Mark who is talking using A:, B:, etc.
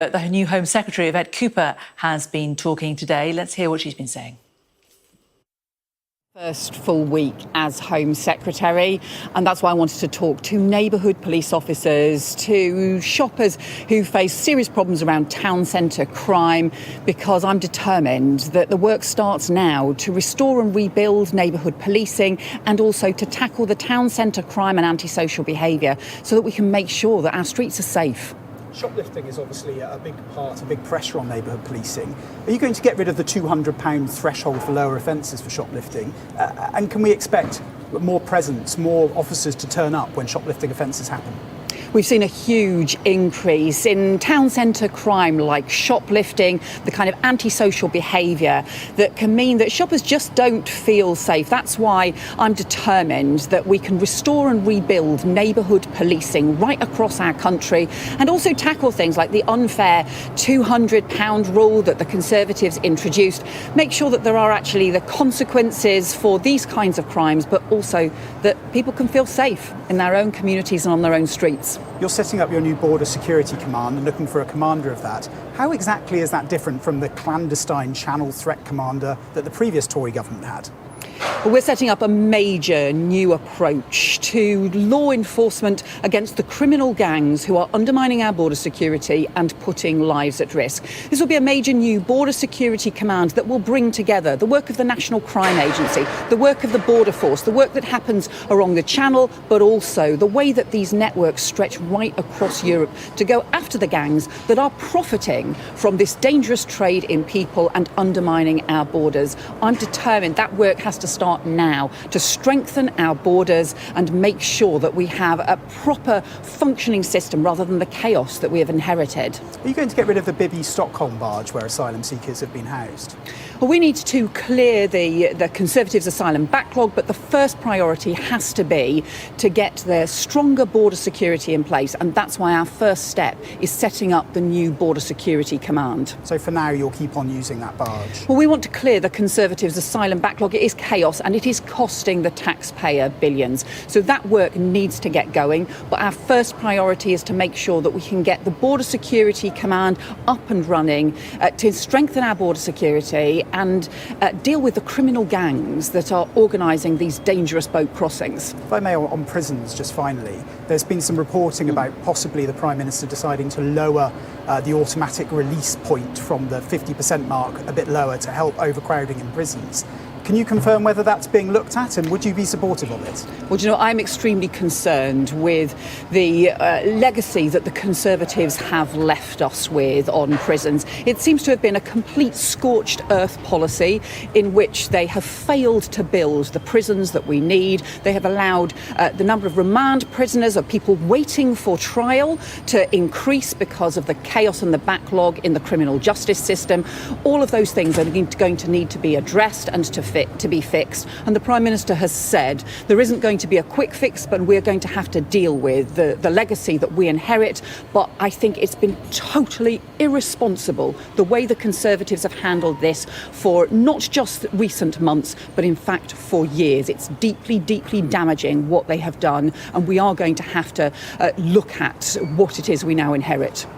A: The new Home Secretary, Yvette Cooper, has been talking today. Let's hear what she's been saying.
B: First full week as Home Secretary, and that's why I wanted to talk to neighbourhood police officers, to shoppers who face serious problems around town centre crime, because I'm determined that the work starts now to restore and rebuild neighbourhood policing and also to tackle the town centre crime and antisocial behaviour so that we can make sure that our streets are safe.
C: Shoplifting is obviously a big part, a big pressure on neighbourhood policing. Are you going to get rid of the £200 threshold for lower offences for shoplifting? And can we expect more presence, more officers to turn up when shoplifting offences happen?
B: We've seen a huge increase in town centre crime like shoplifting, the kind of antisocial behaviour that can mean that shoppers just don't feel safe. That's why I'm determined that we can restore and rebuild neighbourhood policing right across our country and also tackle things like the unfair £200 rule that the Conservatives introduced. Make sure that there are actually the consequences for these kinds of crimes, but also that people can feel safe in their own communities and on their own streets.
C: You're setting up your new Border Security Command and looking for a commander of that. How exactly is that different from the clandestine Channel Threat Commander that the previous Tory government had?
B: Well, we're setting up a major new approach to law enforcement against the criminal gangs who are undermining our border security and putting lives at risk. This will be a major new Border Security Command that will bring together the work of the National Crime Agency, the work of the Border Force, the work that happens along the Channel, but also the way that these networks stretch right across Europe to go after the gangs that are profiting from this dangerous trade in people and undermining our borders. I'm determined that work has to start now to strengthen our borders and make sure that we have a proper functioning system rather than the chaos that we have inherited.
C: Are you going to get rid of the Bibby Stockholm barge where asylum seekers have been housed?
B: Well, we need to clear the Conservatives' asylum backlog, but the first priority has to be to get the stronger border security in place, and that's why our first step is setting up the new Border Security Command.
C: So for now you'll keep on using that barge?
B: Well, we want to clear the Conservatives' asylum backlog. It is chaos and it is costing the taxpayer billions. So that work needs to get going, but our first priority is to make sure that we can get the Border Security Command up and running to strengthen our border security and deal with the criminal gangs that are organising these dangerous boat crossings.
C: If I may, on prisons, just finally, there's been some reporting about possibly the Prime Minister deciding to lower the automatic release point from the 50% mark a bit lower to help overcrowding in prisons. Can you confirm whether that's being looked at and would you be supportive of it?
B: Well, you know, I'm extremely concerned with the legacy that the Conservatives have left us with on prisons. It seems to have been a complete scorched earth policy in which they have failed to build the prisons that we need. They have allowed the number of remand prisoners, of people waiting for trial, to increase because of the chaos and the backlog in the criminal justice system. All of those things are going to need to be addressed and to be fixed. And the Prime Minister has said there isn't going to be a quick fix, but we're going to have to deal with the legacy that we inherit. But I think it's been totally irresponsible the way the Conservatives have handled this for not just recent months, but in fact for years. It's deeply, deeply damaging what they have done. And we are going to have to look at what it is we now inherit.